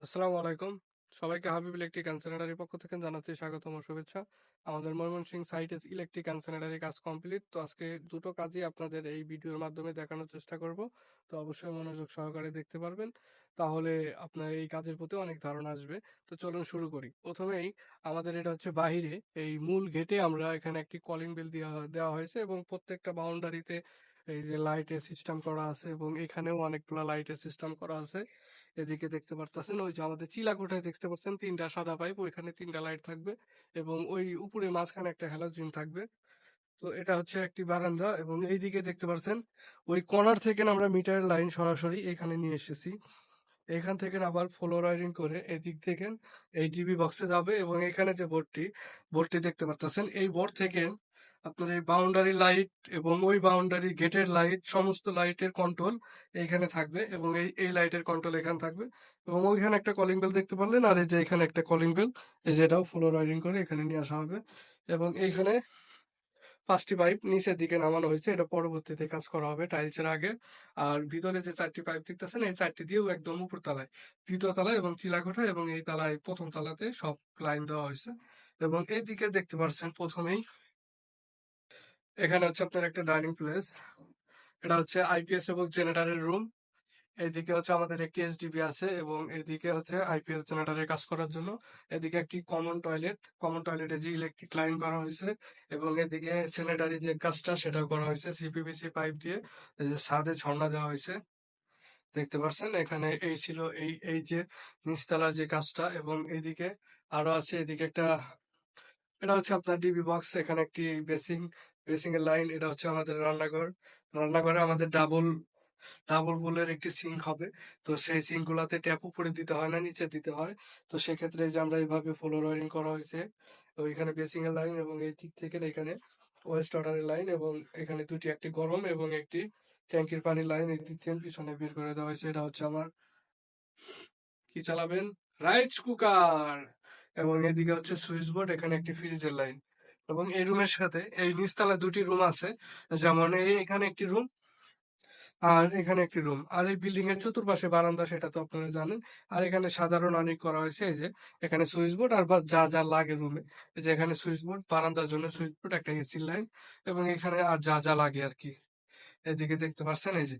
আসসালামু আলাইকুম। সবাইকে হাবিব ইলেকট্রিক অ্যান্ড স্যানিটারির পক্ষ থেকে জানাচ্ছি স্বাগতম ও শুভেচ্ছা। আমাদের ময়মনসিংহ সাইটে ইলেকট্রিক অ্যান্ড স্যানিটারি কাজ কমপ্লিট। তো আজকে দুটো কাজই আপনাদের এই ভিডিওর মাধ্যমে দেখানোর চেষ্টা করব। তো অবশ্যই মনোযোগ সহকারে দেখতে পারবেন। তাহলে আপনার এই কাজের প্রতি অনেক ধারণা আসবে। তো চলুন শুরু করি। প্রথমেই আমাদের এটা হচ্ছে বাহিরে, এই মূল গেটে আমরা এখানে একটি কলিং বেল দেওয়া হয়েছে এবং প্রত্যেকটা বাউন্ডারিতে এই যে লাইটের সিস্টেম করা আছে এবং এখানেও অনেকগুলো লাইটের সিস্টেম করা আছে। এদিকে দেখতে পারতেছেন ওই যে আমাদের চিলাকোঠায় দেখতে পাচ্ছেন তিনটা সাদা পাইপ, ওইখানে তিনটা লাইট থাকবে এবং ওই উপরে মাঝখানে একটা হ্যালোজেন থাকবে। তো এটা হচ্ছে একটি বারান্দা এবং এইদিকে দেখতে পাচ্ছেন ওই কর্নার থেকে আমরা মিটারের লাইন সরাসরি এখানে নিয়ে এসেছি। এখান থেকে আবার ফ্লোর ওয়্যারিং করে এদিক থেকে এই টিভি বক্সে যাবে এবং এখানে যে বোর্ডটি দেখতে পারতেছেন এই বোর্ড থেকে আপনার এই বাউন্ডারি লাইট এবং ওই বাউন্ডারি গেটের লাইট সমস্ত লাইটের কন্ট্রোল এইখানে থাকবে এবং এই লাইটের কন্ট্রোল এখানে থাকবে এবং ওইখানে একটা কলিং বেল দেখতে পারলেন আর এই যে এখানে একটা কলিং বেল, এই যে এটাও ফ্লোর ওয়্যারিং করে এখানে নিয়ে আসা হবে এবং এইখানে ৫টি পাইপ নিচের দিকে নামানো হয়েছে, এটা পরবর্তীতে কাজ করা হবে টাইলসের আগে। আর ভিতরে যে ৪টি পাইপ দেখতেছেন এই ৪টি দিয়েও একদম উপর তলায়, দ্বিতীয় তলায় এবং চিলাকোঠা এবং এই তলায় প্রথম তলাতে সব লাইন দেওয়া হয়েছে। এবং এইদিকে দেখতে পাচ্ছেন প্রথমেই এখানে হচ্ছে আপনার একটা ডাইনিং প্লেস, এটা হচ্ছে আইপিএস এবং জেনারেটরের রুম। এদিকে হচ্ছে আমাদের একটি এসডিবি আছে এবং এদিকে হচ্ছে আইপিএস জেনারেটরের কাজ করার জন্য। এদিকে একটি কমন টয়লেটে যে ইলেকট্রিক লাইন করা হয়েছে এবং এদিকে স্যানিটারি যে কাজটা সেটাও করা হয়েছে সিপিভিসি পাইপ দিয়ে। এই যে ছাদে ঝর্ণা দেওয়া হয়েছে দেখতে পাচ্ছেন এখানে, এই ছিল এই যে নিচতলার যে কাজটা এবং এইদিকে আরো আছে। এদিকে একটা, এটা হচ্ছে আপনার ডিবি বক্স, এখানে একটি বেসিং এর লাইন। এটা হচ্ছে আমাদের রান্নাঘরে আমাদের ডাবল বোলের একটি সিঙ্ক হবে। তো সেই সিঙ্ক গুলাতে ট্যাপ উপরে দিতে হয় না, নিচে দিতে হয়। তো সেক্ষেত্রে এই যে আমরা এইভাবে ফ্লোর ওয়ারিং করা হয়েছে। তো এখানে বেসিং এর লাইন এবং এই দিক থেকে এখানে ওয়েস্ট ওয়াটারের লাইন এবং এখানে দুটি, একটি গরম এবং একটি ট্যাঙ্কির পানির লাইন এই দিক থেকে পিছনে বের করে দেওয়া হয়েছে। এটা হচ্ছে আমার কি চালাবেন, রাইস কুকার এবং এদিকে হচ্ছে সুইচ বোর্ড, এখানে একটি ফ্রিজের লাইন এবং এই রুমের সাথে এই নিচতলায় দুটি রুম আছে, যেমন এখানে একটি রুম আর এখানে একটি রুম আর এই বিল্ডিং এর চতুর্পাশে বারান্দা, সেটা তো আপনারা জানেন। আর এখানে সাধারণ অনেক করা হয়েছে, এই যে এখানে সুইচ বোর্ড আর যা যা লাগে রুমে, এই যে এখানে সুইচ বোর্ড, বারান্দার জন্য সুইচ বোর্ড, একটা এসি লাইন এবং এখানে আর যা যা লাগে আর কি। এদিকে দেখতে পাচ্ছেন এই যে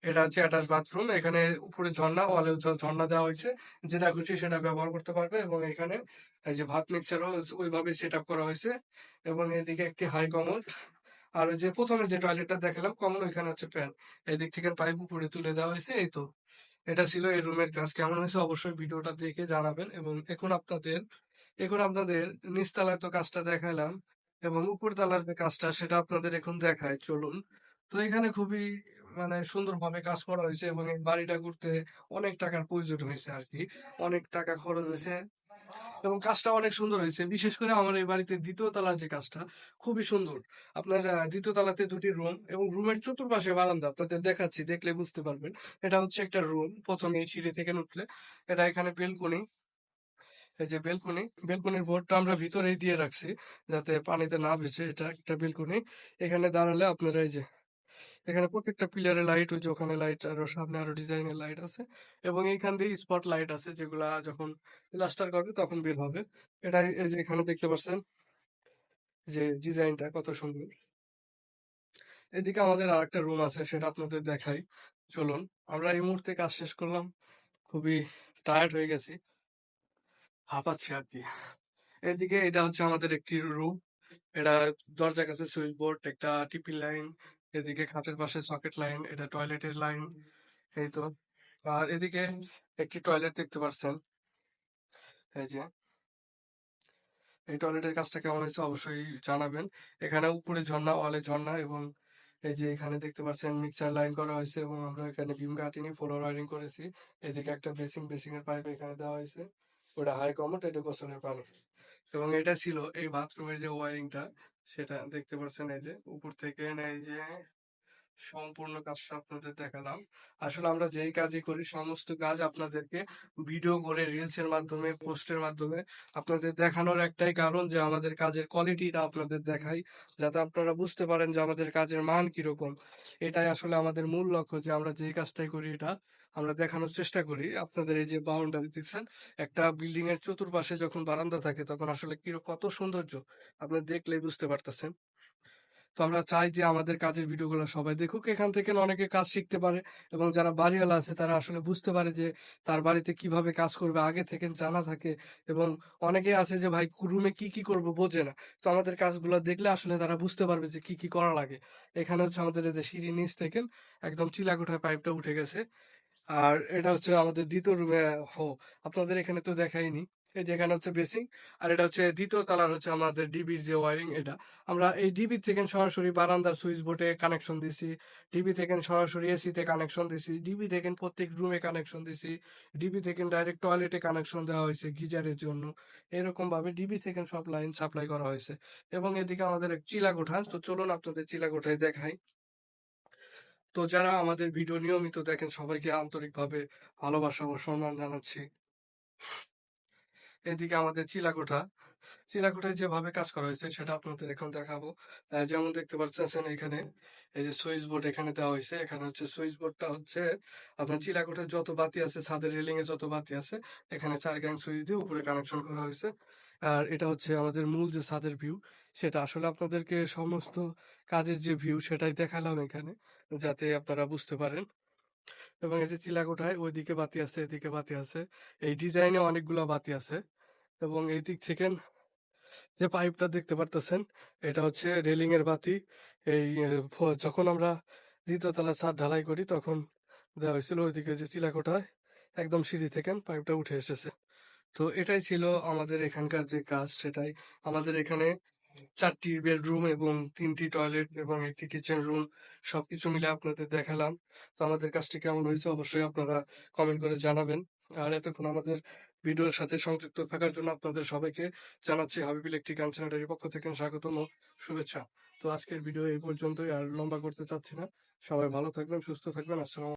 এটা হচ্ছে অ্যাটাচ বাথরুম, এখানে উপরে ঝর্ণা, ওয়ালে ঝর্ণা দেওয়া হয়েছে, যেটা খুশি সেটা ব্যবহার করতে পারবে এবং এখানে এই যে ভাত মিক্সারও ওইভাবে সেট আপ করা হয়েছে এবং এদিকে একটি হাই কমোড। আর ওই যে প্রথমে যে টয়লেটটা দেখালাম কমন, ওইখানে হচ্ছে ফ্যান, এদিক থেকে পাইপ উপরে তুলে দেওয়া হয়েছে। এই তো এটা ছিল এই রুমের কাজ। কেমন হয়েছে অবশ্যই ভিডিওটা দেখে জানাবেন এবং এখন আপনাদের নিচতলায় তো কাজটা দেখালাম এবং উপরতলার যে কাজটা সেটা আপনাদের এখন দেখায়, চলুন। তো এখানে খুবই মানে সুন্দরভাবে কাজ করা হয়েছে এবং এই বাড়িটা করতে অনেক টাকার প্রয়োজন হয়েছে আর কি, অনেক টাকা খরচ হয়েছে এবং কাজটা অনেক সুন্দর হয়েছে। বিশেষ করে আমার এই বাড়িতে দ্বিতীয় তলার যে কাজটা খুবই সুন্দর। আপনার দ্বিতীয় তলাতে দুটি রুম এবং রুমের চতুর্পাশে বারান্দা, আপনাদের দেখাচ্ছি, দেখলে বুঝতে পারবেন। এটা হচ্ছে একটা রুম, প্রথমে এই সিঁড়ি থেকে উঠলে এটা এখানে বেলকনি, এই যে বেলকনির বোর্ডটা আমরা ভিতরেই দিয়ে রাখছি যাতে পানিতে না ভেসে। এটা একটা বেলকনি, এখানে দাঁড়ালে আপনারা এই যে এখানে প্রত্যেকটা পিলারে লাইট, ওই যে ওখানে লাইট, আরো সামনে আরো ডিজাইনের লাইট আছে এবং এইখান দিয়ে স্পট লাইট আছে যেগুলা যখন প্লাস্টার করবে তখন বের হবে। এটা এই যে এখানে দেখতে পাচ্ছেন যে ডিজাইনটা কত সুন্দর। এদিকে আমাদের আর একটা রুম আছে, সেটা আপনাদের দেখাই, চলুন। আমরা এই মুহূর্তে কাজ শেষ করলাম, খুবই টায়ার্ড হয়ে গেছি, হাঁপাচ্ছি আর কি। এদিকে এটা হচ্ছে আমাদের একটি রুম, এটা দরজার কাছে সুইচ বোর্ড, একটা টিপি লাইন, এদিকে খাটের পাশে সকেট লাইন, এটা টয়লেটের লাইন। এই তো। আর এদিকে একটি টয়লেট দেখতে পাচ্ছেন, এই যে এই টয়লেটের কাজটা কেমন হয়েছে অবশ্যই জানাবেন। এখানে উপরে ঝর্ণা, ওয়ালে ঝর্ণা এবং এই যে এখানে দেখতে পাচ্ছেন মিক্সার লাইন করা হয়েছে এবং আমরা এখানে বিম কাটিনি, ফ্লোর ওয়্যারিং করেছি। এদিকে একটা বেসিং এর পাইপ এখানে দেওয়া হয়েছে, ওটা হাই কমোড, এটা গোসলের পানি এবং এটা ছিল এই বাথরুমের যে ওয়্যারিংটা, সেটা দেখতে পাচ্ছেন এই যে উপর থেকে এই যে সম্পূর্ণ কাজটা আপনাদের দেখালাম। আসলে আমরা যেই কাজই করি সমস্ত কাজ আপনাদেরকে ভিডিও করে রিলস এর মাধ্যমে, পোস্টের মাধ্যমে আপনাদের দেখানোর একটাই কারণ যে আমাদের কাজের কোয়ালিটিটা আপনাদের দেখাই। যাতে আপনারা বুঝতে পারেন যে আমাদের কাজের মান কিরকম। এটাই আসলে আমাদের মূল লক্ষ্য যে আমরা যেই কাজটাই করি এটা আমরা দেখানোর চেষ্টা করি। আপনাদের এই যে বাউন্ডারি দিচ্ছেন, একটা বিল্ডিং এর চতুর্পাশে যখন বারান্দা থাকে তখন আসলে কত সৌন্দর্য আপনারা দেখলেই বুঝতে পারতেছেন। তো আমরা চাই যে আমাদের কাজের ভিডিওগুলো সবাই দেখুক। এখান থেকে অনেকে কাজ শিখতে পারে এবং যারা বাড়িওয়ালা আছে তারা আসলে বুঝতে পারে যে তার বাড়িতে কিভাবে কাজ করবে আগে থেকে জানা থাকে। এবং অনেকে আছে যে ভাই রুমে কি করব বোঝে না। তো আমাদের কাজগুলো দেখলে আসলে তারা বুঝতে পারবে যে কি করা লাগে। এখানে হচ্ছে আমাদের এই যে সিঁড়ির নিচ থেকে একদম চিলাকোঠায় পাইপটা উঠে গেছে। আর এটা হচ্ছে আমাদের ২য় রুমে আপনাদের এখানে তো দেখাইনি। এই যে এখানে হচ্ছে বেসিং আর এটা হচ্ছে ২য় তলার হচ্ছে আমাদের ডিবির যে ওয়ারিং এটা। আমরা এই ডিবি থেকে সরাসরি বারান্দার সুইচ বোর্ডে কানেকশন দিছি। ডিবি থেকে সরাসরি এসিতে কানেকশন দিছি। ডিবি থেকে প্রত্যেক রুমে কানেকশন দিছি। ডিবি থেকে ডাইরেক্ট টয়লেটে কানেকশন দেওয়া হয়েছে গিজারের জন্য। এরকম ভাবে ডিবি থেকে সব লাইন সাপ্লাই করা হয়েছে। এবং এদিকে আমাদের এক চিলাকোঠা। তো চলুন আপনাদের চিলাকোঠায় দেখাই। তো যারা আমাদের ভিডিও নিয়মিত দেখেন সবাইকে আন্তরিকভাবে ভালোবাসা ও সম্মান জানাচ্ছি। এদিকে আমাদের চিলাকোঠা। চিলাকোঠায় যেভাবে কাজ করা হয়েছে সেটা আপনাদের এখন দেখাবো। যেমন দেখতে পাচ্ছেন এখানে এই যে সুইচ বোর্ড এখানে দেওয়া হয়েছে। এখানে হচ্ছে সুইচ বোর্ডটা হচ্ছে আপনার চিলাকোঠায় যত বাতি আছে ছাদের রেলিং এ যত বাতি আছে এখানে ৪ গ্যাং সুইচ দিয়ে উপরে কানেকশন করা হয়েছে। আর এটা হচ্ছে আমাদের মূল যে ছাদের ভিউ সেটা আসলে আপনাদেরকে সমস্ত কাজের যে ভিউ সেটাই দেখালাম এখানে যাতে আপনারা বুঝতে পারেন। এবং এই যে চিলাকোঠায় ওইদিকে বাতি আছে এদিকে বাতি আছে। এই ডিজাইনে অনেকগুলা বাতি আছে। এবং এই দিক থেকে যে পাইপটা দেখতে পারতেছেন এটা হচ্ছে রেলিং এর বাতি। এই যখন আমরা ২য় তলা ছাদ ঢালাই করি তখন দেওয়া হয়েছিল ওইদিকে যে চিলাকোঠায় একদম সিঁড়ি থেকে পাইপটা উঠে এসেছে। তো এটাই ছিল আমাদের এখানকার যে কাজ সেটাই। আমাদের এখানে ৪টি বেডরুম এবং ৩টি টয়লেট এবং ১টি কিচেন রুম সবকিছু মিলে আপনাদের দেখালাম। তো আমাদের কাজটি কেমন হয়েছে অবশ্যই আপনারা কমেন্ট করে জানাবেন। আর এতক্ষণ আমাদের ভিডিওর সাথে সংযুক্ত থাকার জন্য আপনাদের সবাইকে জানাচ্ছি হাবিব ইলেকট্রিক অ্যান্ড স্যানিটারির পক্ষ থেকে স্বাগতম ও শুভেচ্ছা। তো আজকের ভিডিও এই পর্যন্তই, আর লম্বা করতে চাচ্ছি না। সবাই ভালো থাকবেন, সুস্থ থাকবেন। আসসালামু